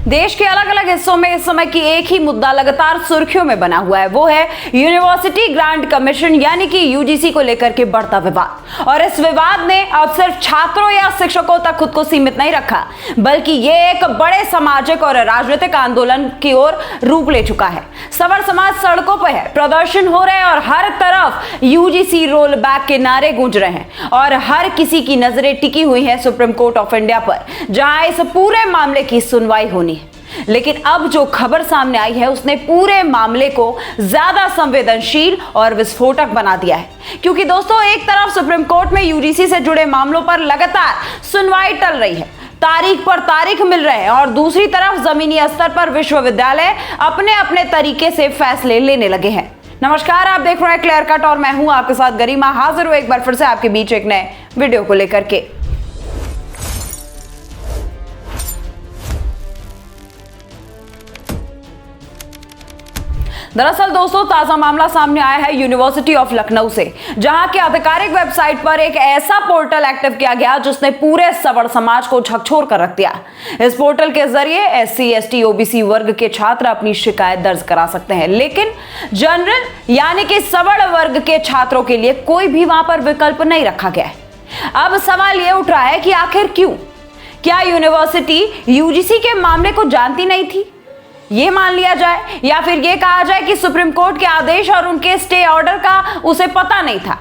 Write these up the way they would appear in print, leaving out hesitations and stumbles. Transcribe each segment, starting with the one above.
देश के अलग अलग हिस्सों में इस समय की एक ही मुद्दा लगातार सुर्खियों में बना हुआ है, वो है यूनिवर्सिटी ग्रांट कमीशन यानी कि यूजीसी को लेकर के बढ़ता विवाद। और इस विवाद ने अब सिर्फ छात्रों या शिक्षकों तक खुद को सीमित नहीं रखा, बल्कि ये एक बड़े सामाजिक और राजनीतिक आंदोलन की ओर रूप ले चुका है। सवर समाज सड़कों पर है, प्रदर्शन हो रहे हैं और हर तरफ यूजीसी रोल बैक के नारे गूंज रहे हैं और हर किसी की नजरें टिकी हुई है सुप्रीम कोर्ट ऑफ इंडिया पर, जहां इस पूरे मामले की सुनवाई होनी है। लेकिन अब जो खबर सामने आई है उसने पूरे मामले को ज्यादा संवेदनशील और विस्फोटक बना दिया है, क्योंकि दोस्तों एक तरफ सुप्रीम कोर्ट में यूजीसी से जुड़े मामलों पर लगातार सुनवाई टल रही है, तारीख पर तारीख मिल रहे हैं, और दूसरी तरफ जमीनी स्तर पर विश्वविद्यालय अपने अपने तरीके से फैसले लेने लगे हैं। नमस्कार, आप देख रहे हैं क्लियर कट और मैं हूं आपके साथ गरिमा, हाजिर हूं एक बार फिर से आपके बीच एक नए वीडियो को लेकर के। दरअसल दोस्तों ताजा मामला सामने आया है यूनिवर्सिटी ऑफ लखनऊ से, जहां के आधिकारिक वेबसाइट पर एक ऐसा पोर्टल एक्टिव किया गया जिसने पूरे सवर्ण समाज को झकझोर कर रख दिया। इस पोर्टल के जरिए एससी, एसटी, ओबीसी वर्ग के छात्र अपनी शिकायत दर्ज करा सकते हैं, लेकिन जनरल यानी कि सवर्ण वर्ग के छात्रों के लिए कोई भी वहां पर विकल्प नहीं रखा गया है। अब सवाल यह उठ रहा है कि आखिर क्यों? क्या यूनिवर्सिटी यूजीसी के मामले को जानती नहीं थी, ये मान लिया जाए, या फिर ये कहा जाए कि सुप्रीम कोर्ट के आदेश और उनके स्टे ऑर्डर का उसे पता नहीं था,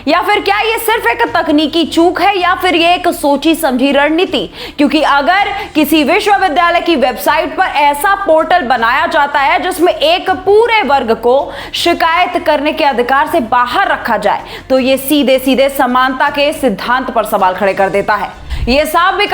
या फिर क्या ये सिर्फ एक तकनीकी चूक है, या फिर ये एक सोची समझी रणनीति? क्योंकि अगर किसी विश्वविद्यालय की वेबसाइट पर ऐसा पोर्टल बनाया जाता है जिसमें एक पूरे वर्ग को शिकायत करने के अधिकार से बाहर रखा जाए, तो ये सीधे सीधे समानता के सिद्धांत पर सवाल खड़े कर देता है। ये साफ भी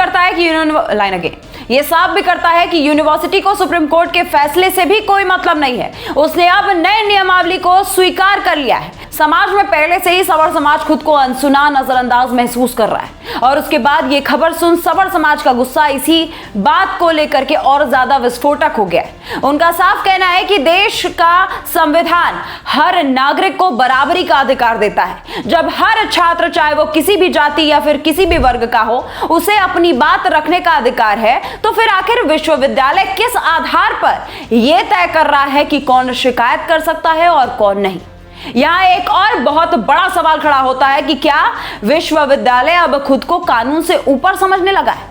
करता है कि यूनिवर्सिटी को सुप्रीम कोर्ट के फैसले से भी कोई मतलब नहीं है। उसने अब नए नियमावली को स्वीकार कर लिया है। समाज में पहले से ही सवर्ण समाज खुद को अनसुना, नजरअंदाज महसूस कर रहा है, और उसके बाद ये खबर सुन सवर्ण समाज का गुस्सा इसी बात को लेकर के और ज्यादा विस्फोटक हो गया है। उनका साफ कहना है कि देश का संविधान हर नागरिक को बराबरी का अधिकार देता है। जब हर छात्र, चाहे वो किसी भी जाति या फिर किसी भी वर्ग का हो, उसे अपनी बात रखने का अधिकार है, तो फिर आखिर विश्वविद्यालय किस आधार पर यह तय कर रहा है कि कौन शिकायत कर सकता है और कौन नहीं? यहां एक और बहुत बड़ा सवाल खड़ा होता है कि क्या विश्वविद्यालय अब खुद को कानून से ऊपर समझने लगा है?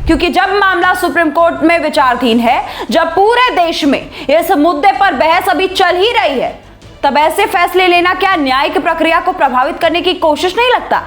क्योंकि जब मामला सुप्रीम कोर्ट में विचाराधीन है, जब पूरे देश में इस मुद्दे पर बहस अभी चल ही रही है, तब ऐसे फैसले लेना क्या न्यायिक प्रक्रिया को प्रभावित करने की कोशिश नहीं लगता?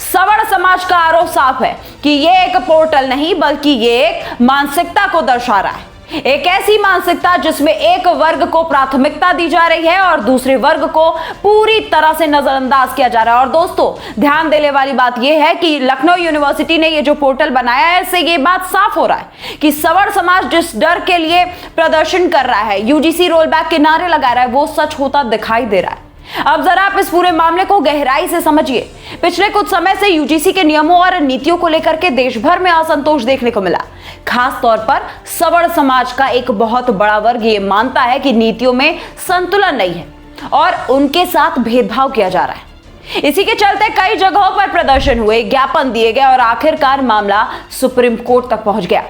सवर्ण समाज का आरोप साफ है कि यह एक पोर्टल नहीं, बल्कि यह एक मानसिकता को दर्शा रहा है। एक ऐसी मानसिकता जिसमें एक वर्ग को प्राथमिकता दी जा रही है और दूसरे वर्ग को पूरी तरह से नजरअंदाज किया जा रहा है। और दोस्तों ध्यान देने वाली बात यह है कि लखनऊ यूनिवर्सिटी ने यह जो पोर्टल बनाया है, इससे यह बात साफ हो रहा है कि सवर्ण समाज जिस डर के लिए प्रदर्शन कर रहा है, यूजीसी रोल बैक के नारे लगा रहा है, वो सच होता दिखाई दे रहा है। अब जरा आप इस पूरे मामले को गहराई से समझिए। पिछले कुछ समय से यूजीसी के नियमों और नीतियों को लेकर के देश भर में असंतोष देखने को मिला। खास तौर पर सवर्ण समाज का एक बहुत बड़ा वर्ग ये मानता है कि नीतियों में संतुलन नहीं है और उनके साथ भेदभाव किया जा रहा है। इसी के चलते कई जगहों पर प्रदर्शन हुए, ज्ञापन दिए गए और आखिरकार मामला सुप्रीम कोर्ट तक पहुंच गया।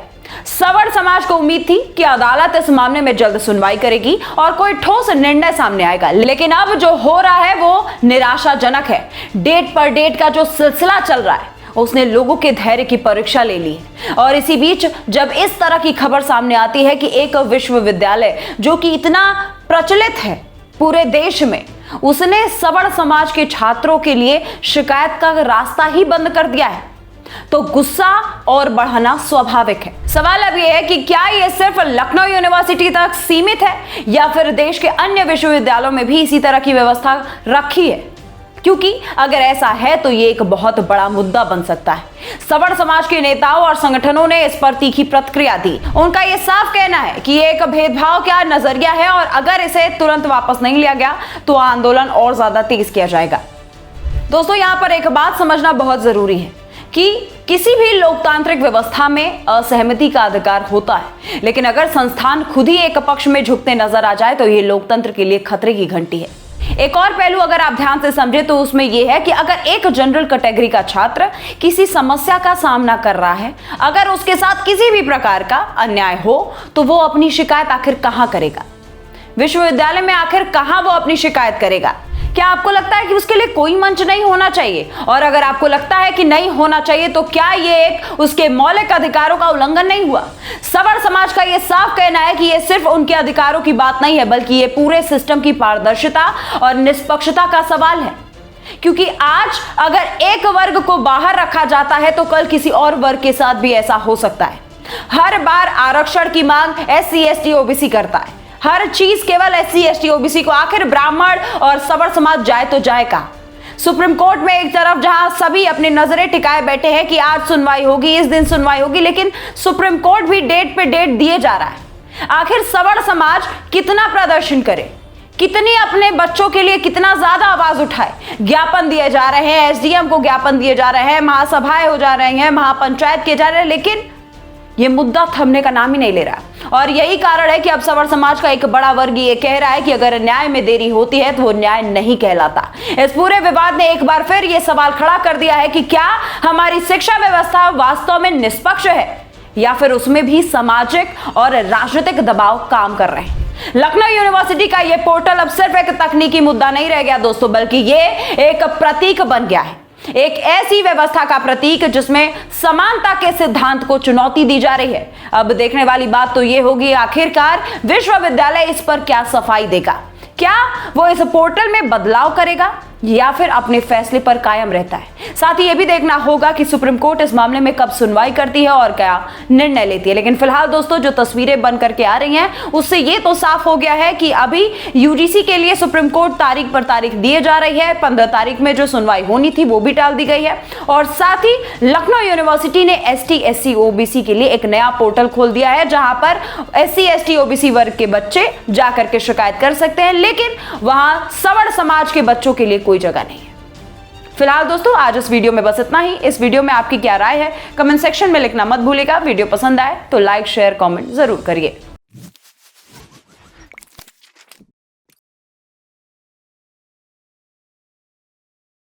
सवर्ण समाज को उम्मीद थी कि अदालत इस मामले में जल्द सुनवाई करेगी और कोई ठोस निर्णय सामने आएगा, लेकिन अब जो हो रहा है वो निराशाजनक है। डेट पर डेट का जो सिलसिला चल रहा है उसने लोगों के धैर्य की परीक्षा ले ली है। और इसी बीच जब इस तरह की खबर सामने आती है कि एक विश्वविद्यालय जो कि इतना प्रचलित है पूरे देश में, उसने सवर्ण समाज के छात्रों के लिए शिकायत का रास्ता ही बंद कर दिया है, तो गुस्सा और बढ़ना स्वाभाविक है। सवाल अब यह है कि क्या यह सिर्फ लखनऊ यूनिवर्सिटी तक सीमित है, या फिर देश के अन्य विश्वविद्यालयों में भी इसी तरह की व्यवस्था रखी है? क्योंकि अगर ऐसा है तो यह एक बहुत बड़ा मुद्दा बन सकता है। सवर्ण समाज के नेताओं और संगठनों ने इस पर तीखी प्रतिक्रिया दी। उनका यह साफ कहना है कि यह एक भेदभाव का नजरिया है और अगर इसे तुरंत वापस नहीं लिया गया तो आंदोलन और ज्यादा तेज किया जाएगा। दोस्तों यहां पर एक बात समझना बहुत जरूरी है कि किसी भी लोकतांत्रिक व्यवस्था में असहमति का अधिकार होता है, लेकिन अगर संस्थान खुद ही एक पक्ष में झुकते नजर आ जाए तो यह लोकतंत्र के लिए खतरे की घंटी है। एक और पहलू अगर आप ध्यान से समझे तो उसमें यह है कि अगर एक जनरल कैटेगरी का छात्र किसी समस्या का सामना कर रहा है, अगर उसके साथ किसी भी प्रकार का अन्याय हो, तो वो अपनी शिकायत आखिर कहां करेगा? विश्वविद्यालय में आखिर कहां वो अपनी शिकायत करेगा? क्या आपको लगता है कि उसके लिए कोई मंच नहीं होना चाहिए? और अगर आपको लगता है कि नहीं होना चाहिए, तो क्या ये एक उसके मौलिक अधिकारों का उल्लंघन नहीं हुआ? सवर्ण समाज का ये साफ कहना है कि ये सिर्फ उनके अधिकारों की बात नहीं है, बल्कि ये पूरे सिस्टम की पारदर्शिता और निष्पक्षता का सवाल है। क्योंकि आज अगर एक वर्ग को बाहर रखा जाता है, तो कल किसी और वर्ग के साथ भी ऐसा हो सकता है। हर बार आरक्षण की मांग SC ST OBC करता है, हर चीज केवल SC ST OBC को, आखिर ब्राह्मण और सवर्ण समाज जाए तो जाए कहां? सुप्रीम कोर्ट में एक तरफ जहां सभी अपनी नजरें टिकाए बैठे हैं कि आज सुनवाई होगी, इस दिन सुनवाई होगी, लेकिन सुप्रीम कोर्ट भी डेट पे डेट दिए जा रहा है। आखिर सवर्ण समाज कितना प्रदर्शन करे, कितनी अपने बच्चों के लिए कितना ज्यादा आवाज उठाए? ज्ञापन दिए जा रहे हैं, SDM को ज्ञापन दिए जा रहे हैं, महासभाएं हो जा रही हैं, महापंचायत किए जा रहे हैं, लेकिन ये मुद्दा थमने का नाम ही नहीं ले रहा। और यही कारण है कि अब सवर्ण समाज का एक बड़ा वर्ग ये कह रहा है कि अगर न्याय में देरी होती है तो वो न्याय नहीं कहलाता। इस पूरे विवाद ने एक बार फिर ये सवाल खड़ा कर दिया है कि क्या हमारी शिक्षा व्यवस्था वास्तव में निष्पक्ष है, या फिर उसमें भी सामाजिक और राजनीतिक दबाव काम कर रहे हैं? लखनऊ यूनिवर्सिटी का ये पोर्टल अब सिर्फ एक तकनीकी मुद्दा नहीं रह गया दोस्तों, बल्कि ये एक प्रतीक बन गया है, एक ऐसी व्यवस्था का प्रतीक जिसमें समानता के सिद्धांत को चुनौती दी जा रही है। अब देखने वाली बात तो यह होगी आखिरकार विश्वविद्यालय इस पर क्या सफाई देगा। क्या वो इस पोर्टल में बदलाव करेगा या फिर अपने फैसले पर कायम रहता है? साथ ही यह भी देखना होगा कि सुप्रीम कोर्ट इस मामले में कब सुनवाई करती है और क्या निर्णय लेती है। लेकिन फिलहाल दोस्तों जो तस्वीरें बन करके आ रही हैं उससे ये तो साफ हो गया है कि अभी UGC के लिए सुप्रीम कोर्ट तारीख पर तारीख दिए जा रही है। 15 तारीख में जो सुनवाई होनी थी वो भी टाल दी गई है, और साथ ही लखनऊ यूनिवर्सिटी ने ST SC OBC के लिए एक नया पोर्टल खोल दिया है, जहां पर SC ST OBC वर्ग के बच्चे जाकर के शिकायत कर सकते हैं, लेकिन वहां सवर्ण समाज के बच्चों के लिए कोई जगह नहीं है। फिलहाल दोस्तों आज इस वीडियो में बस इतना ही। इस वीडियो में आपकी क्या राय है कमेंट सेक्शन में लिखना मत भूलिएगा। वीडियो पसंद आए तो लाइक शेयर कमेंट जरूर करिए।